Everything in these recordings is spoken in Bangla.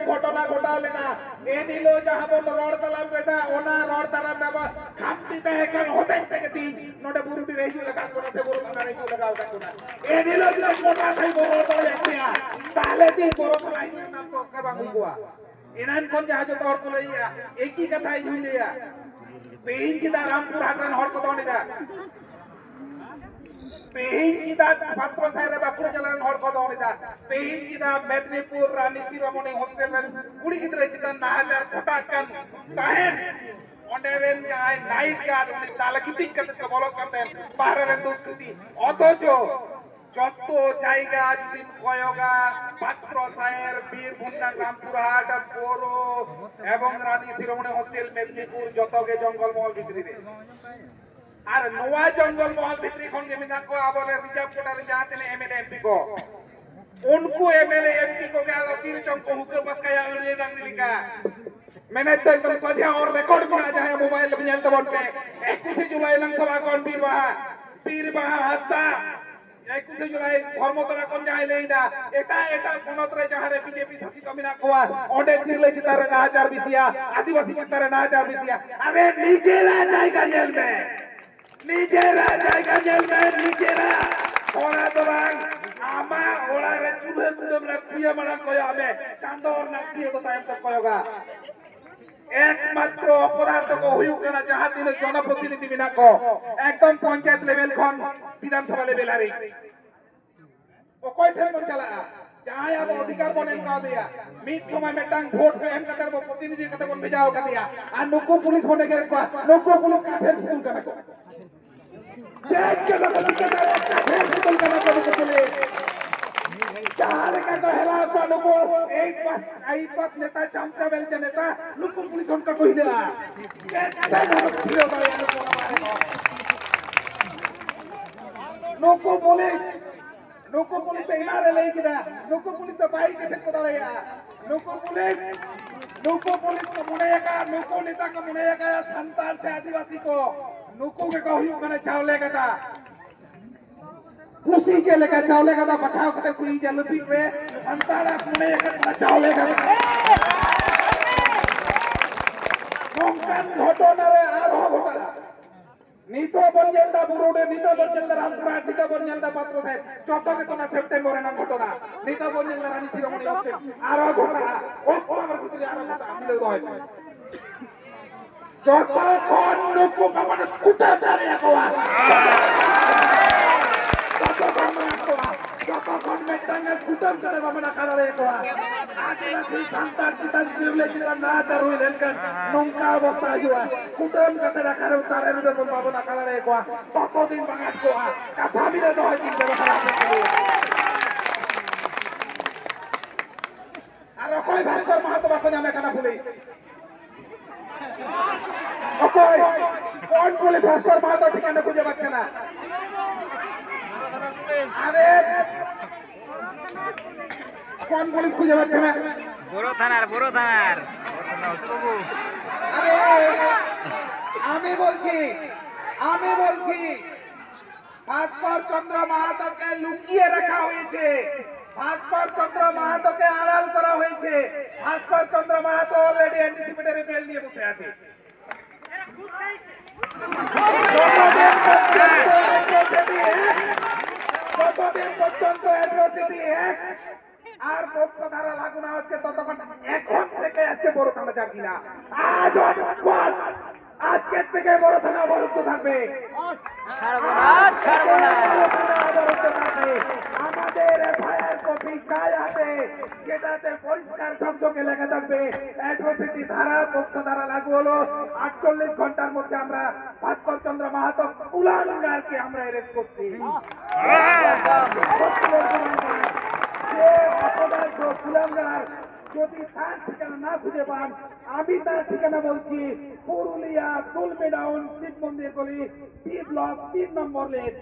ঘটনা ঘটালে না এ দিল যাহাবন রড তালাম রেদা ওনা রড তালাম না খামতি তাহে কান হতে থেকে তিন নটা বুরুটি রইছি লাগা কোনা সে বুরু কানা রইছি লাগাও কা কোনা এ দিল যে মোটা থাই বড় তলে একটিয়া তাহলে দি বড় তলাই নাম তো করবা গুয়া এনান কোন জাহাজ তোর কো লইয়া একই কথাই ঝুলিয়া পেইন কি দা রামপুর হাটরান হর কো দনিদা পেহিন কিদা পাত্র সাইরে বাপুর জেলার হর কো দনিদা পেহিন কিদা মেদিনীপুর রানী শিরোমণি হোস্টেলের কুড়ি গিদ্রে চিতান না হাজার কোটা কান তাহেন অন্ডেরেন যায় নাইট গার্ড উনি চালাকিতি করতে বলো করতেন পাহাড়ের দুষ্কৃতি অথচ যত জায়গা যদি কয়গা পাত্র সাহের বীরভূমনা রামপুরহাট বড় এবং রানী শিরোমণি হোস্টেল মেদিনীপুর যতগে জঙ্গলমহল ভিতরে আর নোয়া জঙ্গলমহল ভিতরে খন যে মিনা को আবরে রিজার্ভ কোটারে जाते ने एमएलए एमपी को उनको एमएलए एमपी को क्या तीर चमको हुके बस का या उड़े रंग लिखा मैंने तो एकदम सजा और रिकॉर्ड किया जाए मोबाइल में जानते बोलते 21 जुलाई लोकसभा कौन পীর বাহা হাস্তা 21 জুলাই ধর্মতলা কোন যায় লেইদা এটা কোনতরে যাহারে বিজেপি শাসিত মিনা কোয়া ওডে দিলে চিতারে না হাজার বিসিয়া আদিবাসী চিতারে না হাজার বিসিয়া আরে নিজেরা জায়গা জেলবে নিজেরা জায়গা জেলবে নিজেরা ওরা দলাং আমা ওরা রে চুলে চুলে না প্রিয় মানা কয় আমি চান্দর না প্রিয় তো টাইম তো কয়গা একমাত্র অপরাধ তো হইউ কেনা যাহা দিলে জনপ্রতিনিধি বিনা কো একদম পঞ্চায়েত লেভেল খন বিধানসভা লেভেল আরে ও কয় ঠেন কোন চালা যাহাই আব অধিকার বনেন কা দিয়া মিট সময় মেটাং ভোট पे एम कतर प्रतिनिधि कतर कोन भेजाओ का दिया आ नुको पुलिस बने के को नुको पुलिस का फेर फुल करना को चेक के बता के फेर फुल करना को पुलिस चार का तो हेला को नुको एक पास नेता चमचा बेलचे नेता नुको पुलिस उनका कोई दिला नुको पुलिस इनारे ले किदा नुको पुलिस तो बाई के को दड़या नुको पुलिस को मुनेगा नुको नेता को मुनेगा संतान से आदिवासी को नुको के कहू कने चावले का था खुशी के लेकर चावले का था बचाव करते कोई जलती रे संतान मुनेगा चावले का नोंकान घटना रे आरो घटना नीतो बंजेलदा बुरुडे नीतो बंजेलदा रामपुरा नीतो बंजेलदा पात्र साहेब चौथके तो ना सेप्टेम्बर ना घटना नीतो बंजेलदा रानी शिरोमणि होस्टेल आरो घटना ओ আমার ভিতরে আরো ঘটনা আমি লই দয় যত কোন নুকু বাবা কুটা ধরে একলা যত কোন মেটাঙ্গা কুটাম করে বাবা না কারে একলা আদিবাসী সন্তান চিতান দিলে দিলা না তার হইলেন কান নৌকা অবস্থা জুয়া কুটাম কাতে রাখার তারের উপর বাবা না কারে একলা ততদিন বাঙাত কোয়া কথা মিলে দয় দিন ব্যবহার আছে আর কই ভাস্কর মাহাতো বাসনে আমি কানা ভুলি ওকই কোন বলে ভাস্কর মাহাতো ঠিকানা খুঁজে পাচ্ছে না আরে কোন পুলিশ খুঁজে পাচ্ছে না বড় থানার আরে আমি বলছি ভাস্কর চন্দ্র মাহাতোকে লুকিয়ে রাখা হয়েছে ভাস্কর চন্দ্র মাহাতোকে আড়াল করা হয়েছে ভাস্কর চন্দ্র মাহাতো অলরেডি অ্যান্টিসিপেটরি বেল নিয়ে বসে আছে যতদিন পর্যন্ত অ্যাট্রসিটি অ্যাক্ট আর পক্ষধারা লাগু না হচ্ছে ততক্ষণ এখন থেকে আজকে বড় থানা যাবি না আজকের থেকে বড় থানা অবরুদ্ধ থাকবে আমাদের এফআইআর কপি চাই হাতে যেটাতে পরিষ্কার শব্দকে লেখা থাকবে অ্যাট্রসিটি ধারা পক্ষধারা লাগু হলো 48 ঘন্টার মধ্যে আমরা ভাস্কর চন্দ্র মাহাতো কুলাঙ্গারকে আমরা অ্যারেস্ট করছি কুলাঙ্গার যদি তার ঠিকানা না খুঁজে পান আমি তার ঠিকানা বলছি পুরুলিয়া তুলবে ডাউন শিব মন্দির গলি বি ব্লক 3 নম্বর লেন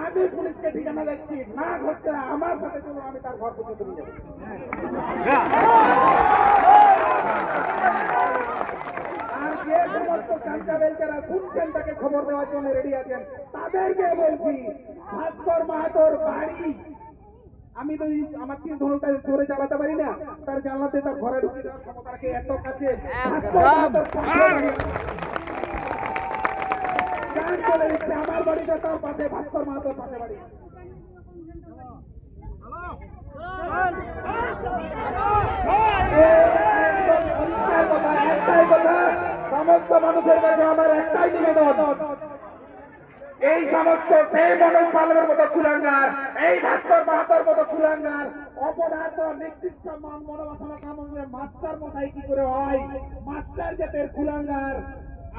আমি পুলিশকে ঠিকানা দেখছি না ঘটছে আমার সাথে চলো আমি তার ঘর পর্যন্ত নিয়ে যাবো হালকা বেলকারা শুনছেন তাকে খবর দেওয়ার জন্য রেডি আছেন, তাদেরকে বলছি ভাস্কর মাহাতোর বাড়ি, আমি তো আমার কি ধরনটা জোরে চালাতে পারি না, তার জানলাতে তার ঘরে ঢুকে দেওয়ার ক্ষমতা রাখে, এত কাছে ভাস্কর মাহাতোর পাশে বাড়ি। গান চলে দিচ্ছে, আমার বাড়িটা তার পাশে, ভাস্কর মাহাতোর পাশে বাড়ি। একটাই কথা, সমস্ত মানুষের কাছে আমার একটাই নিবেদন, এই সমস্ত সেই মনোজ পালনের মতো কুলাঙ্গার, এই ভাস্কর মাহাতোর মতো কুলাঙ্গার অপরাধ নির্দিষ্ট মনোবাসনা কামনে মাস্টার মশাই কি করে হয়, মাস্টার জাতের কুলাঙ্গার।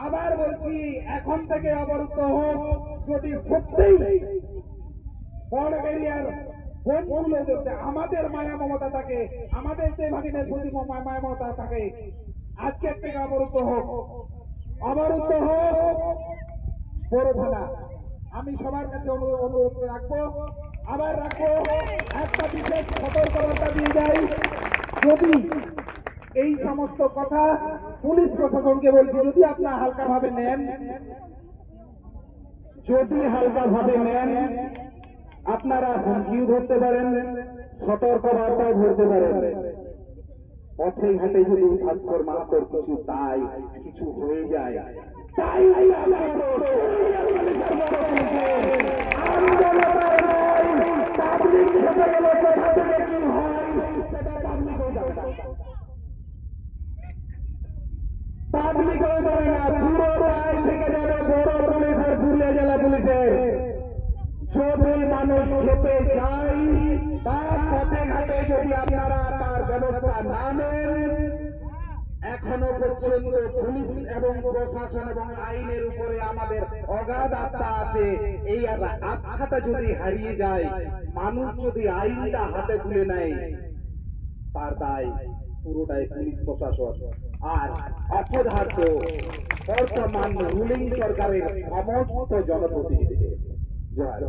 আবার বলছি, এখন থেকে অবরুদ্ধ হোক, যদি সত্যিই বড় এরিয়ার বনগুলো বলতে আমাদের মায়া মমতা থাকে, আমাদের যে ভাগিনের প্রতি মায়া মমতা থাকে, আজকের থেকে অবরুদ্ধ হোক, অবরুদ্ধ হোক বড় থানা। আমি সবার কাছে অনুরোধ রাখবো, আবার রাখবো, একটা বিশেষ সতর্কবার্তা দিয়ে যাই, যদি এই সমস্ত কথা পুলিশ প্রশাসনকে বলছি, যদি আপনার হালকা ভাবে নেন, যদি হালকা ভাবে নেন, আপনারা হুমকিও ধরতে পারেন, সতর্কবার্তাও ধরতে পারেন। পথে ঘাটে যদি ভাস্কর মাহাতোর কিছু তাই কিছু হয়ে যায়, তাই পাবলিক হয়ে যাবে না, পুরো রায় থেকে যাবে বড় পুলিশ আর পুরুলিয়া জেলা পুলিশের। যদি মানুষ খেতে যায়, তার পথে ঘাটে যদি আপনারা তার ব্যবস্থা না নেন, এখনো পর্যন্ত পুলিশ এবং প্রশাসন এবং আইনের উপরে আমাদের অগাধ আস্থা আছে। এই আস্থাটা যদি হারিয়ে যায়, মানুষ যদি আইনটা হাতে তুলে নেয়, তার দায় পুরোটাই পুলিশ প্রশাসন আর অপদার্থ বর্তমান রুলিং সরকারের সমস্ত জনপ্রতিনিধিদের। জয়।